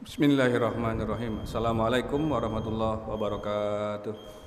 Bismillahirrahmanirrahim. Assalamualaikum warahmatullahi wabarakatuh.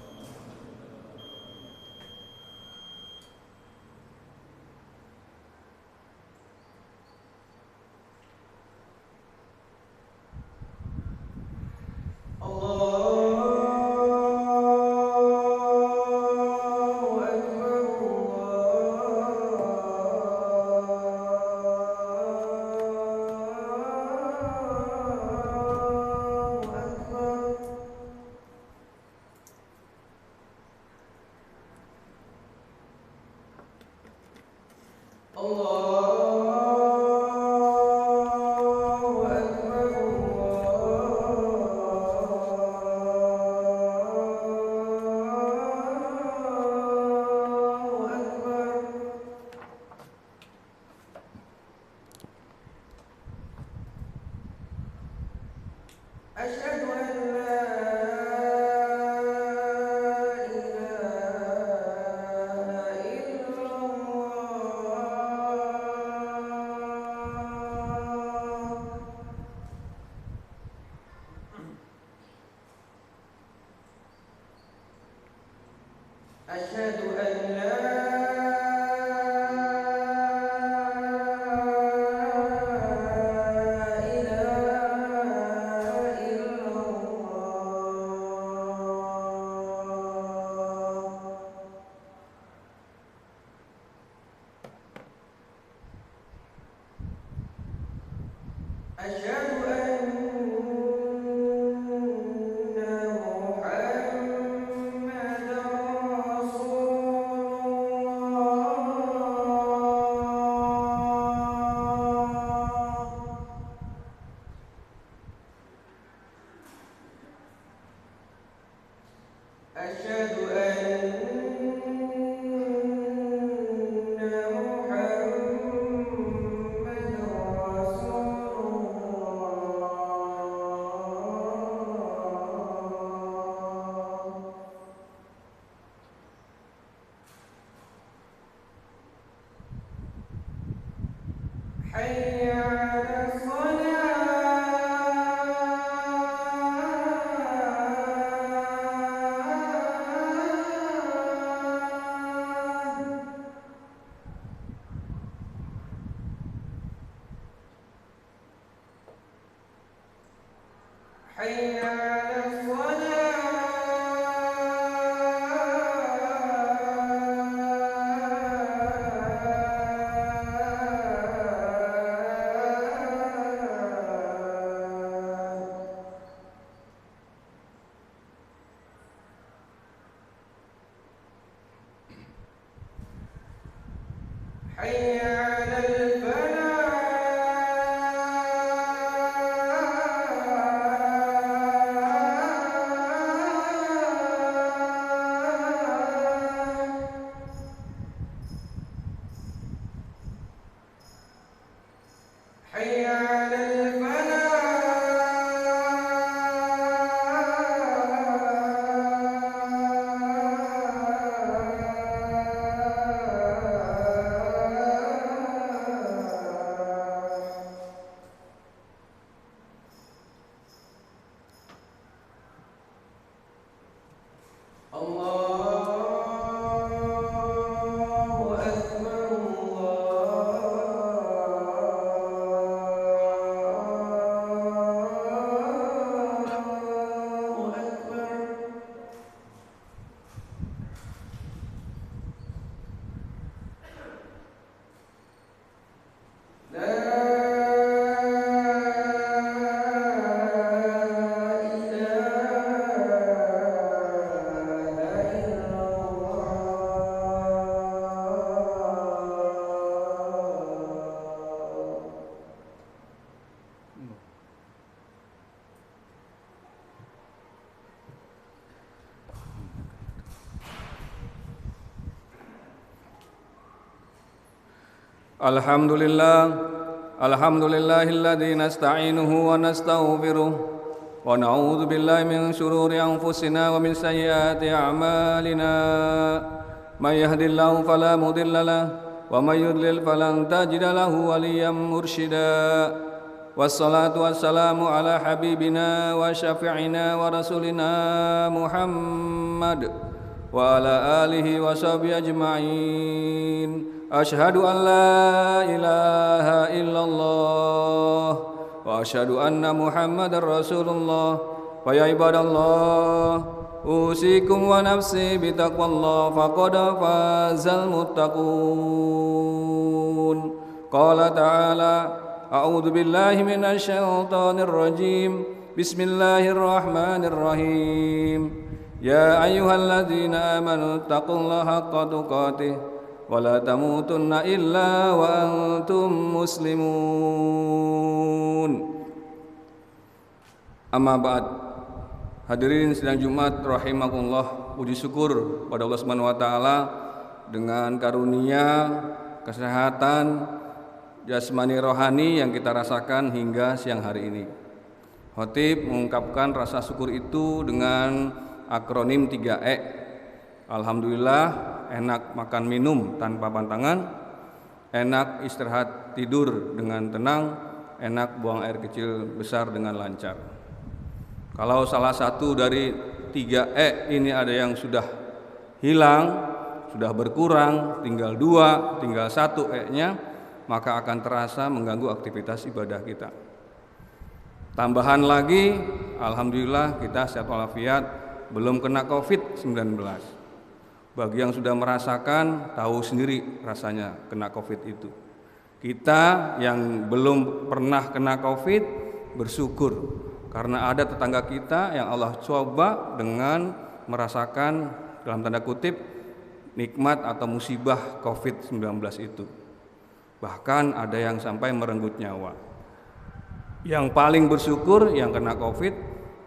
Alhamdulillahilladzi nasta'inuhu wa nastaghfiruh wa na'udzu billahi min shururi anfusina wa min sayyiati a'malina may yahdihillahu fala mudilla lahu wa may yudlil falan tajida lahu waliyyan mursyida والصلاة والسلام على حبيبنا وشفيعنا ورسولنا محمد وعلى آله وصحبه أجمعين. أشهد أن لا إله إلا الله وأشهد أن محمد رسول الله. ويا عباد الله أوصيكم ونفسي بتقوى الله فقد فاز المتقون. قال تعالى أعوذ بالله من الشيطان الرجيم بسم الله الرحمن الرحيم يا أيها الذين آمنوا اتقوا الله حق تقاته ولا تموتن إلا وأنتم مسلمون. Amma ba'd. Hadirin sidang Jumat rahimakumullah, puji syukur pada Allah Subhanahu wa taala dengan karunia kesehatan jasmani rohani yang kita rasakan hingga siang hari ini. Khatib mengungkapkan rasa syukur itu dengan akronim 3E. Alhamdulillah, enak makan minum tanpa pantangan, enak istirahat tidur dengan tenang, enak buang air kecil besar dengan lancar. Kalau salah satu dari 3E ini ada yang sudah hilang, sudah berkurang, tinggal 2, tinggal 1 E-nya, maka akan terasa mengganggu aktivitas ibadah kita. Tambahan lagi, alhamdulillah kita sehat walafiat, belum kena COVID-19. Bagi yang sudah merasakan, tahu sendiri rasanya kena COVID itu. Kita yang belum pernah kena COVID, bersyukur karena ada tetangga kita yang Allah coba dengan merasakan dalam tanda kutip nikmat atau musibah COVID-19 itu. Bahkan ada yang sampai merenggut nyawa. Yang paling bersyukur yang kena COVID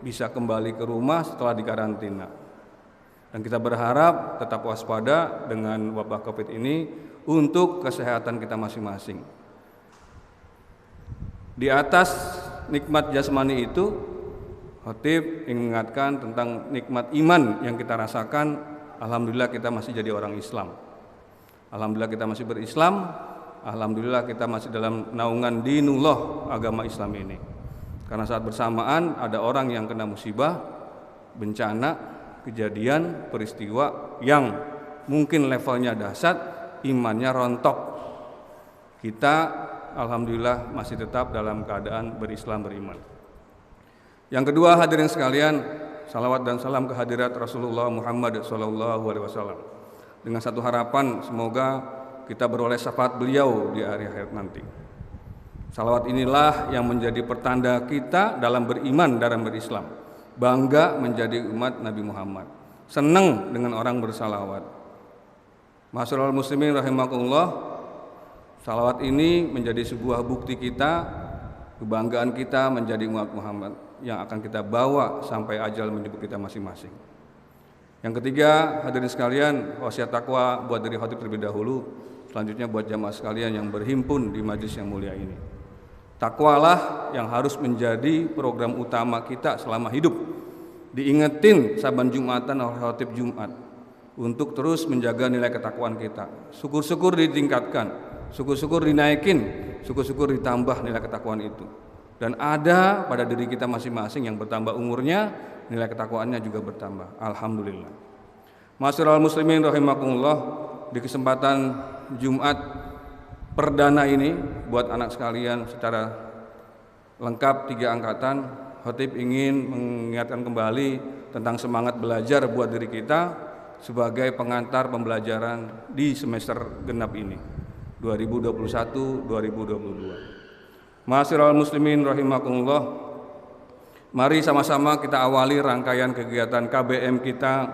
bisa kembali ke rumah setelah dikarantina. Dan kita berharap tetap waspada dengan wabah COVID ini untuk kesehatan kita masing-masing. Di atas nikmat jasmani itu, khatib mengingatkan tentang nikmat iman yang kita rasakan. Alhamdulillah kita masih jadi orang Islam. Alhamdulillah kita masih berislam. Alhamdulillah kita masih dalam naungan dinullah, agama Islam ini. Karena saat bersamaan ada orang yang kena musibah, bencana, kejadian, peristiwa yang mungkin levelnya dahsyat, imannya rontok. Kita alhamdulillah masih tetap dalam keadaan berislam, beriman. Yang kedua, hadirin sekalian, salawat dan salam kehadirat Rasulullah Muhammad SAW. Dengan satu harapan, semoga kita beroleh syafaat beliau di hari akhirat nanti. Salawat inilah yang menjadi pertanda kita dalam beriman, dalam berislam. Bangga menjadi umat Nabi Muhammad. Senang dengan orang bersalawat. Ma'asyiral muslimin rahimakumullah, salawat ini menjadi sebuah bukti kita, kebanggaan kita menjadi umat Muhammad yang akan kita bawa sampai ajal menjemput kita masing-masing. Yang ketiga, hadirin sekalian, wasiat takwa buat dari khatib terlebih dahulu. Selanjutnya buat jamaah sekalian yang berhimpun di majlis yang mulia ini. Takwalah yang harus menjadi program utama kita selama hidup. Diingetin saban Jumatan oleh khatib Jumat untuk terus menjaga nilai ketakwaan kita. Syukur-syukur ditingkatkan, syukur-syukur dinaikin, syukur-syukur ditambah nilai ketakwaan itu. Dan ada pada diri kita masing-masing yang bertambah umurnya, nilai ketakwaannya juga bertambah. Alhamdulillah. Ma'asyiral muslimin rahimakumullah, di kesempatan Jumat perdana ini buat anak sekalian secara lengkap 3 angkatan, khatib ingin mengingatkan kembali tentang semangat belajar buat diri kita sebagai pengantar pembelajaran di semester genap ini 2021-2022. Ma'asyiral muslimin rahimakumullah, mari sama-sama kita awali rangkaian kegiatan KBM kita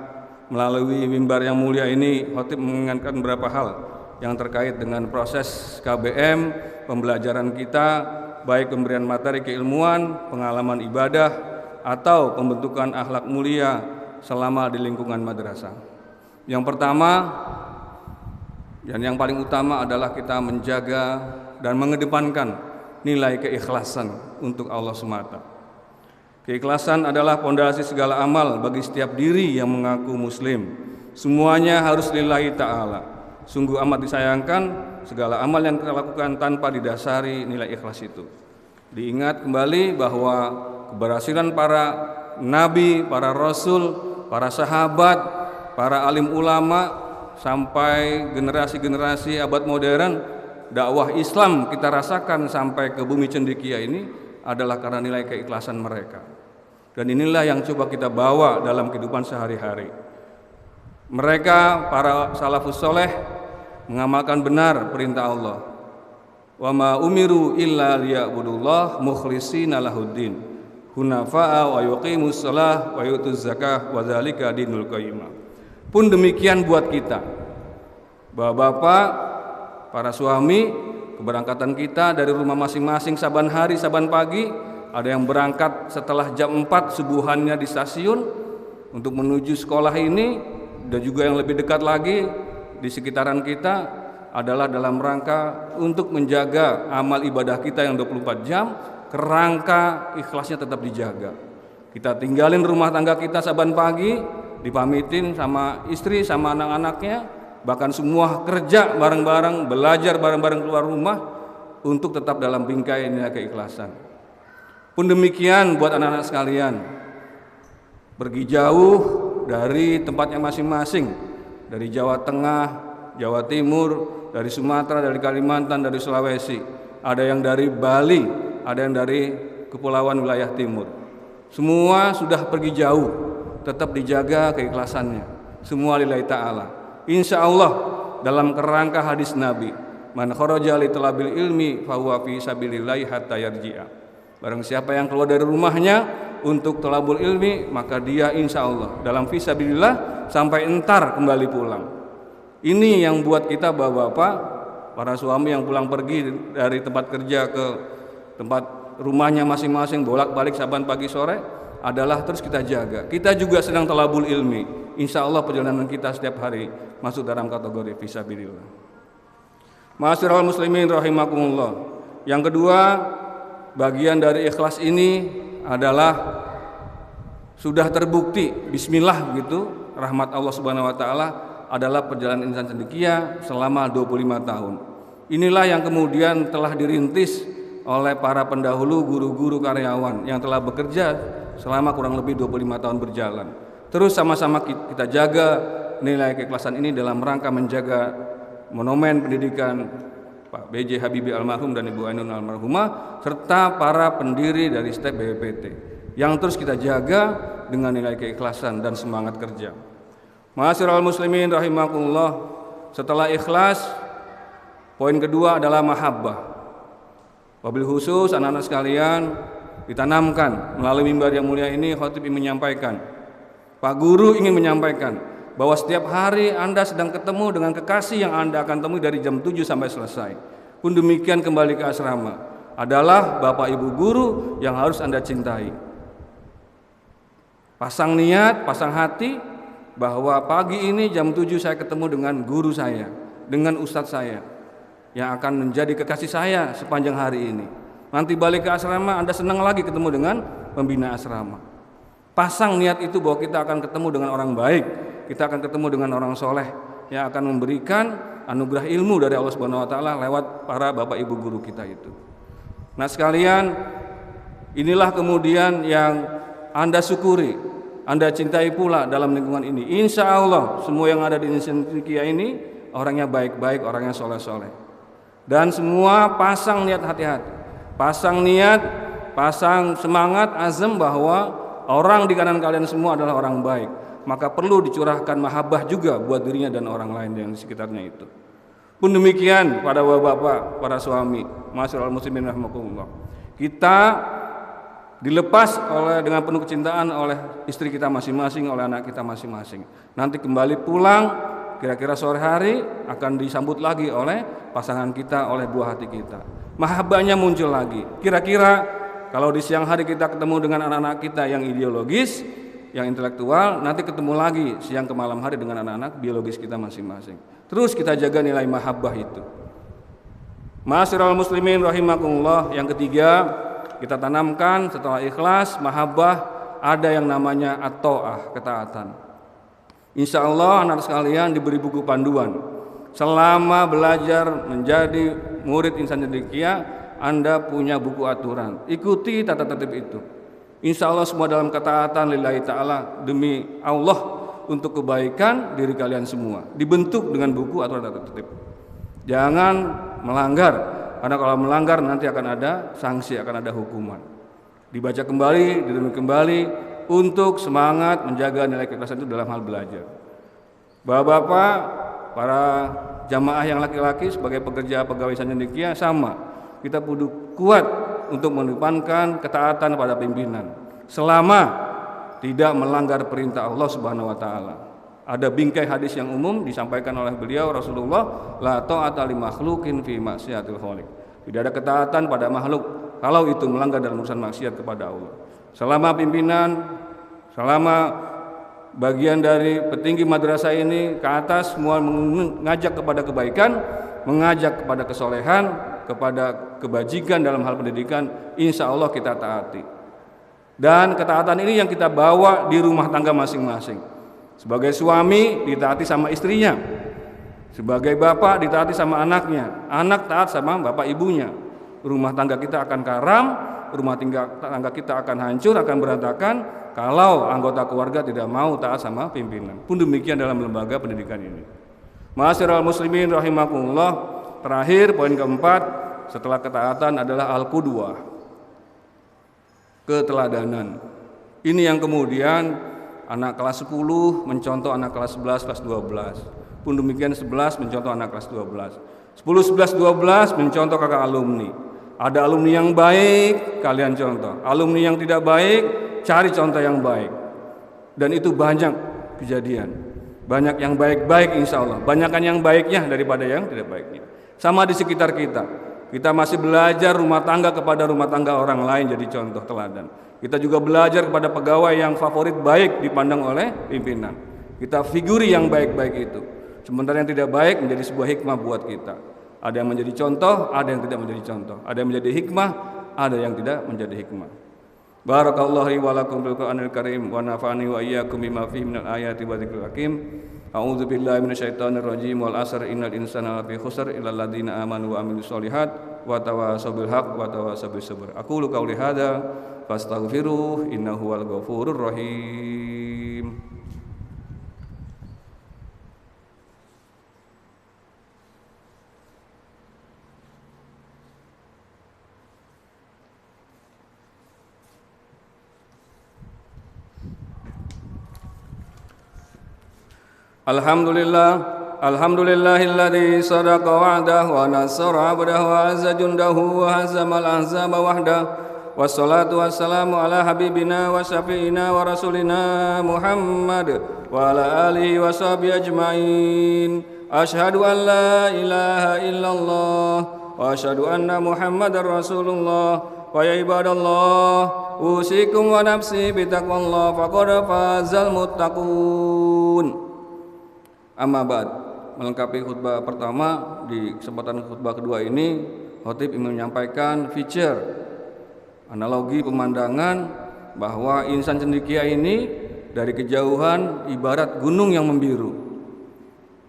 melalui mimbar yang mulia ini. Khatib mengingatkan beberapa hal yang terkait dengan proses KBM, pembelajaran kita, baik pemberian materi keilmuan, pengalaman ibadah, atau pembentukan akhlak mulia selama di lingkungan madrasah. Yang pertama dan yang paling utama adalah kita menjaga dan mengedepankan nilai keikhlasan untuk Allah semata. Keikhlasan adalah pondasi segala amal bagi setiap diri yang mengaku muslim. Semuanya harus lillahi ta'ala. Sungguh amat disayangkan segala amal yang kita lakukan tanpa didasari nilai ikhlas itu. Diingat kembali bahwa keberhasilan para nabi, para rasul, para sahabat, para alim ulama sampai generasi-generasi abad modern, dakwah Islam kita rasakan sampai ke bumi cendekia ini adalah karena nilai keikhlasan mereka. Dan inilah yang coba kita bawa dalam kehidupan sehari-hari. Mereka para salafus soleh mengamalkan benar perintah Allah. Wa ma umiru illa liya'budullah mukhlishina lahuddin hunafa'a wa yuqimus shalah wa yutuz zakah wa dzalika dinul qayyimah. Pun demikian buat kita, bapak-bapak, para suami, keberangkatan kita dari rumah masing-masing saban hari, saban pagi, ada yang berangkat setelah jam 4 subuhannya di stasiun untuk menuju sekolah ini, dan juga yang lebih dekat lagi di sekitaran kita adalah dalam rangka untuk menjaga amal ibadah kita yang 24 jam, kerangka ikhlasnya tetap dijaga. Kita tinggalin rumah tangga kita saban pagi, dipamitin sama istri, sama anak-anaknya, bahkan semua kerja bareng-bareng, belajar bareng-bareng keluar rumah untuk tetap dalam bingkai nilai keikhlasan. Pun demikian buat anak-anak sekalian, pergi jauh dari tempatnya masing-masing, dari Jawa Tengah, Jawa Timur, dari Sumatera, dari Kalimantan, dari Sulawesi, ada yang dari Bali, ada yang dari kepulauan wilayah timur. Semua sudah pergi jauh, tetap dijaga keikhlasannya. Semua lillahi ta'ala. Insya Allah dalam kerangka hadis Nabi, man kharaja li talabil ilmi fahuwa fi sabilillahi hatta yarji'a. Barang siapa yang keluar dari rumahnya untuk talabul ilmi, maka dia insya Allah dalam fisabilillah sampai entar kembali pulang. Ini yang buat kita bapak-bapak, para suami yang pulang pergi dari tempat kerja ke tempat rumahnya masing-masing, bolak-balik saban pagi sore, adalah terus kita jaga. Kita juga sedang talabul ilmi. Insya Allah perjalanan kita setiap hari masuk dalam kategori fisabilillah. Ma'asyiral muslimin rahimakumullah. Yang kedua, bagian dari ikhlas ini adalah sudah terbukti bismillah gitu, rahmat Allah Subhanahu wa taala adalah perjalanan insan cendekia selama 25 tahun. Inilah yang kemudian telah dirintis oleh para pendahulu, guru-guru, karyawan yang telah bekerja selama kurang lebih 25 tahun berjalan. Terus sama-sama kita jaga nilai keikhlasan ini dalam rangka menjaga monumen pendidikan Pak B.J. Habibie almarhum dan Ibu Ainun almarhumah, serta para pendiri dari STEP BPT yang terus kita jaga dengan nilai keikhlasan dan semangat kerja. Ma'asyiral muslimin rahimakumullah, setelah ikhlas, poin kedua adalah mahabbah. Wabil khusus anak-anak sekalian, ditanamkan melalui mimbar yang mulia ini, khotib ingin menyampaikan, Pak Guru ingin menyampaikan bahwa setiap hari Anda sedang ketemu dengan kekasih yang Anda akan temui dari jam 7 sampai selesai. Pun demikian kembali ke asrama, adalah Bapak Ibu Guru yang harus Anda cintai. Pasang niat, pasang hati bahwa pagi ini jam 7 saya ketemu dengan guru saya, dengan ustadz saya yang akan menjadi kekasih saya sepanjang hari ini. Nanti balik ke asrama Anda senang lagi ketemu dengan pembina asrama. Pasang niat itu bahwa kita akan ketemu dengan orang baik, kita akan ketemu dengan orang soleh yang akan memberikan anugerah ilmu dari Allah Subhanahu wa taala lewat para bapak ibu guru kita itu. Nah sekalian, inilah kemudian yang Anda syukuri, Anda cintai pula dalam lingkungan ini. Insya Allah semua yang ada di Indonesia ini orangnya baik-baik, orangnya soleh-soleh. Dan semua pasang niat hati-hati, pasang niat, pasang semangat, azam bahwa orang di kanan kalian semua adalah orang baik. Maka perlu dicurahkan mahabbah juga buat dirinya dan orang lain yang di sekitarnya itu. Pun demikian pada bapak-bapak, para suami, ma'asyiral muslimin rahimakumullah. Kita dilepas dengan penuh kecintaan oleh istri kita masing-masing, oleh anak kita masing-masing. Nanti kembali pulang, kira-kira sore hari akan disambut lagi oleh pasangan kita, oleh buah hati kita. Mahabbahnya muncul lagi. Kira-kira kalau di siang hari kita ketemu dengan anak-anak kita yang ideologis, yang intelektual, nanti ketemu lagi siang ke malam hari dengan anak-anak biologis kita masing-masing. Terus kita jaga nilai mahabbah itu. Ma'asyiral muslimin rahimakumullah. Yang ketiga, kita tanamkan setelah ikhlas, mahabbah, ada yang namanya at-ta'ah, ketaatan. Insya Allah anak sekalian diberi buku panduan. Selama belajar menjadi murid insan cendekia, Anda punya buku aturan, ikuti tata tertib itu. Insya Allah semua dalam ketaatan lillahi ta'ala, demi Allah, untuk kebaikan diri kalian semua. Dibentuk dengan buku aturan tata tertib. Jangan melanggar, karena kalau melanggar nanti akan ada sanksi, akan ada hukuman. Dibaca kembali, direnung kembali, untuk semangat menjaga nilai keikhlasan itu dalam hal belajar. Bapak-bapak, para jamaah yang laki-laki sebagai pekerja pegawai Insan Cendekia sama. Kita kudu kuat untuk mengedepankan ketaatan pada pimpinan selama tidak melanggar perintah Allah Subhanahu wa taala. Ada bingkai hadis yang umum disampaikan oleh beliau Rasulullah, la ta'ata li makhluqin fi maksiatil khaliq. Tidak ada ketaatan pada makhluk kalau itu melanggar dalam urusan maksiat kepada Allah. Selama pimpinan, selama bagian dari petinggi madrasah ini ke atas semua mengajak kepada kebaikan, mengajak kepada kesolehan, kepada kebajikan dalam hal pendidikan, insya Allah kita taati. Dan ketaatan ini yang kita bawa di rumah tangga masing-masing. Sebagai suami ditaati sama istrinya, sebagai bapak ditaati sama anaknya, anak taat sama bapak ibunya. Rumah tangga kita akan karam, rumah tangga kita akan hancur, akan berantakan kalau anggota keluarga tidak mau taat sama pimpinan. Pun demikian dalam lembaga pendidikan ini. Ma'asyiral muslimin rahimakumullah, terakhir poin keempat setelah ketaatan adalah al-qudwah, keteladanan. Ini yang kemudian anak kelas 10 mencontoh anak kelas 11, kelas 12. Pun demikian 11 mencontoh anak kelas 12. 10, 11, 12 mencontoh kakak alumni. Ada alumni yang baik, kalian contoh. Alumni yang tidak baik, cari contoh yang baik. Dan itu banyak kejadian. Banyak yang baik-baik insya Allah. Banyakan yang baiknya daripada yang tidak baiknya. Sama di sekitar kita. Kita masih belajar rumah tangga kepada rumah tangga orang lain jadi contoh teladan. Kita juga belajar kepada pegawai yang favorit baik dipandang oleh pimpinan. Kita figuri yang baik-baik itu. Sementara yang tidak baik menjadi sebuah hikmah buat kita. Ada yang menjadi contoh, ada yang tidak menjadi contoh. Ada yang menjadi hikmah, ada yang tidak menjadi hikmah. Barakallahu li wa lakum bil Qur'anil Karim wa nafa'ani wa iyyakum bima fihi minal ayati wa dzikril hakim. A'udzu billahi minasyaitonir rajim wal 'asr innal insana lafi khusr illal ladzina amanu wa amilus solihat wa tawassaw bil haqq wa tawassaw bis sabr. Aqulu qouli hadza fastaghfiruh innahu wal ghafurur rahim. Alhamdulillahilladzi sadaqa wa'dahu wa nasara 'abdahu wa azza jundahu wa hazamal ahzaba wahdahu. Wassalatu wassalamu ala habibina wa syafi'ina wa rasulina Muhammad wa ala alihi wa sahbihi ajma'in. Asyhadu an la ilaha illallah wa asyhadu anna Muhammadar Rasulullah. Wa ya ibadallah, usikum wa nafsi bitaqwallah faqad fazal muttaqun. Amma ba'd, melengkapi khutbah pertama, di kesempatan khutbah kedua ini khatib ingin menyampaikan feature analogi pemandangan bahwa Insan Cendekia ini dari kejauhan ibarat gunung yang membiru.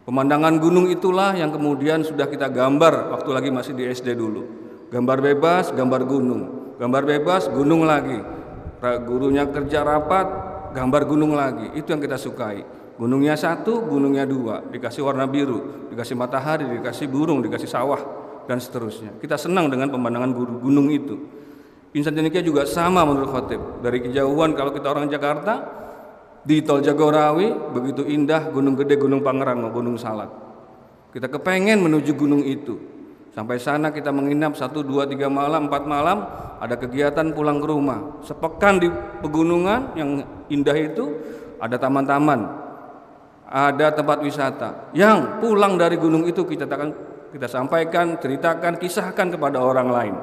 Pemandangan gunung itulah yang kemudian sudah kita gambar waktu lagi masih di SD dulu. Gambar bebas, gambar gunung. Gambar bebas, gunung lagi. Gurunya kerja rapat, gambar gunung lagi. Itu yang kita sukai. Gunungnya satu, gunungnya dua, dikasih warna biru, dikasih matahari, dikasih burung, dikasih sawah, dan seterusnya. Kita senang dengan pemandangan gunung itu. Insan Cendekia juga sama menurut khatib. Dari kejauhan kalau kita orang Jakarta, di Tol Jagorawi, begitu indah Gunung Gede, Gunung Pangrango, Gunung Salak. Kita kepengen menuju gunung itu. Sampai sana kita menginap 1, 2, 3 malam, 4 malam, ada kegiatan pulang ke rumah. Sepekan di pegunungan yang indah itu, ada taman-taman, ada tempat wisata. Yang pulang dari gunung itu kita sampaikan, ceritakan, kisahkan kepada orang lain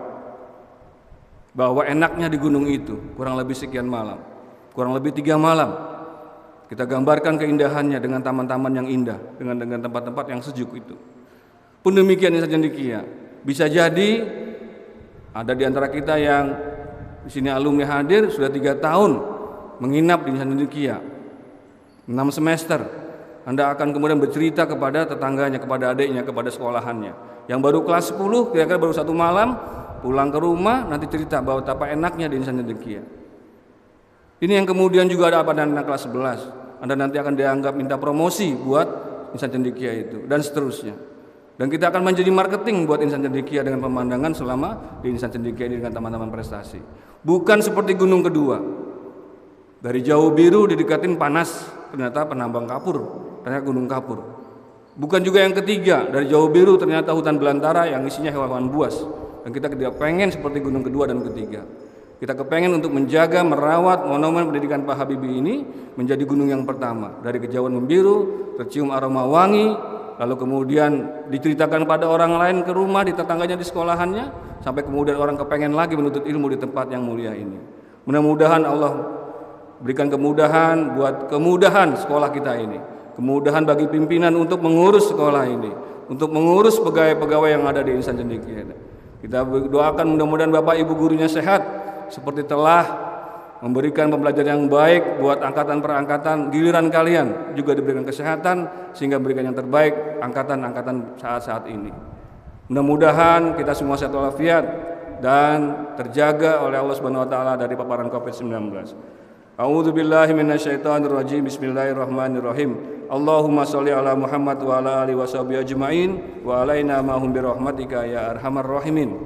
bahwa enaknya di gunung itu kurang lebih sekian malam, kurang lebih 3 malam. Kita gambarkan keindahannya dengan taman-taman yang indah, dengan tempat-tempat yang sejuk itu. Pun demikian Insan Cendekia. Bisa jadi ada di antara kita yang di sini alumni hadir sudah 3 tahun menginap di Insan Cendekia, 6 semester. Anda akan kemudian bercerita kepada tetangganya, kepada adiknya, kepada sekolahannya. Yang baru kelas 10 kira-kira baru 1 malam pulang ke rumah nanti cerita bahwa betapa enaknya di insan cendekia. Ini yang kemudian juga ada pada anak kelas 11. Anda nanti akan dianggap minta promosi buat insan cendekia itu dan seterusnya. Dan kita akan menjadi marketing buat insan cendekia dengan pemandangan selama di insan cendekia ini dengan teman-teman prestasi. Bukan seperti gunung kedua. Dari jauh biru didekatin panas, ternyata penambang kapur, ternyata gunung kapur. Bukan juga yang ketiga, dari jauh biru ternyata hutan belantara yang isinya hewan buas. Dan kita tidak pengen seperti gunung kedua dan ketiga. Kita kepengen untuk menjaga, merawat monumen pendidikan Pak Habibie ini menjadi gunung yang pertama. Dari kejauhan membiru, tercium aroma wangi, lalu kemudian diceritakan pada orang lain ke rumah, di tetangganya, di sekolahannya, sampai kemudian orang kepengen lagi menuntut ilmu di tempat yang mulia ini. Mudah-mudahan Allah berikan kemudahan buat kemudahan sekolah kita ini. Kemudahan bagi pimpinan untuk mengurus sekolah ini, untuk mengurus pegawai-pegawai yang ada di insan cendekia. Kita doakan mudah-mudahan Bapak Ibu gurunya sehat, seperti telah memberikan pembelajaran yang baik buat angkatan per angkatan, giliran kalian juga diberikan kesehatan sehingga berikan yang terbaik angkatan-angkatan saat-saat ini. Mudah-mudahan kita semua sehat walafiat dan terjaga oleh Allah Subhanahu wa taala dari paparan Covid-19. A'udzubillahi minasyaitonirrajim. Bismillahirrahmanirrahim. Allahumma sholli ala Muhammad wa ala alihi washabihi ajmain wa alaina ma hum bi rahmatika ya arhamar rahimin.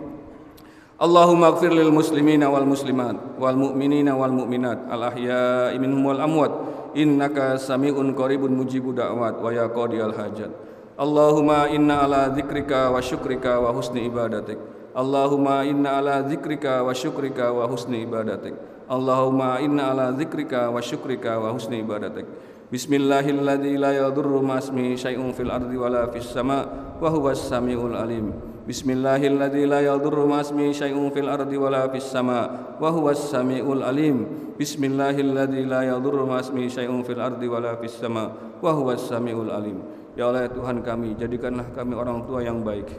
Allahumma ighfir lil muslimina wal muslimat wal mu'minina wal mu'minat al ahya'i minhum wal amwat innaka sami'un qaribun mujibud da'wat wa ya qadiyal hajat. Allahumma inna ala dzikrika wa syukrika wa husni ibadatik. Allahumma inna ala dzikrika wa syukrika wa husni ibadatik. Allahumma inna ala dzikrika wa syukrika wa husni ibadatik. Bismillahilladzi la yadurru ma ismihi syai'un fil ardi wala fis sama' wa huwas samiul alim. Bismillahilladzi la yadurru ma ismihi syai'un fil ardi wala fis sama' wa huwas samiul alim. Bismillahilladzi la yadurru ma ismihi syai'un fil ardi wala fis sama' wa huwas samiul alim. Ya Allah Tuhan kami, jadikanlah kami orang tua yang baik.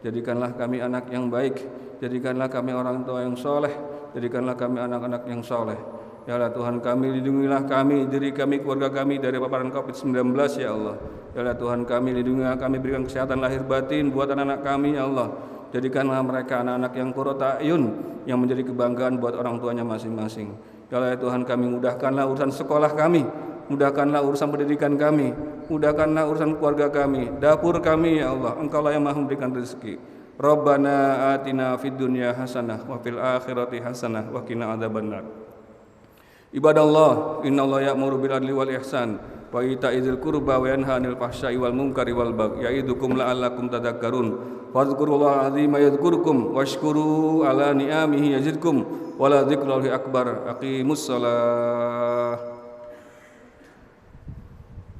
Jadikanlah kami anak yang baik. Jadikanlah kami orang tua yang soleh. Jadikanlah kami anak-anak yang soleh. Ya Allah Tuhan kami, lindungilah kami, diri kami, keluarga kami dari paparan Covid-19 ya Allah. Ya Allah Tuhan kami, lindungilah kami, berikan kesehatan lahir batin buat anak-anak kami ya Allah. Jadikanlah mereka anak-anak yang qurrata a'yun, yang menjadi kebanggaan buat orang tuanya masing-masing. Ya Allah Tuhan kami, mudahkanlah urusan sekolah kami, mudahkanlah urusan pendidikan kami, mudahkanlah urusan keluarga kami, dapur kami ya Allah. Engkaulah yang Maha memberikan rezeki. Rabbana atina fid dunya hasanah wa fil akhirati hasanah wa qina adzabannar. Ibadallah, innallaha ya'muru bil adli wal ihsan wa ita'idzil qurba wa yanha 'anil fahsya'i wal munkari wal bagyi ya'idukum la'allakum tadhakkarun. Fadhkurullaha 'azima yadhkurkum washkuru 'ala ni'amihi yazidkum wa la dzikrullahi akbar. Aqimussalah.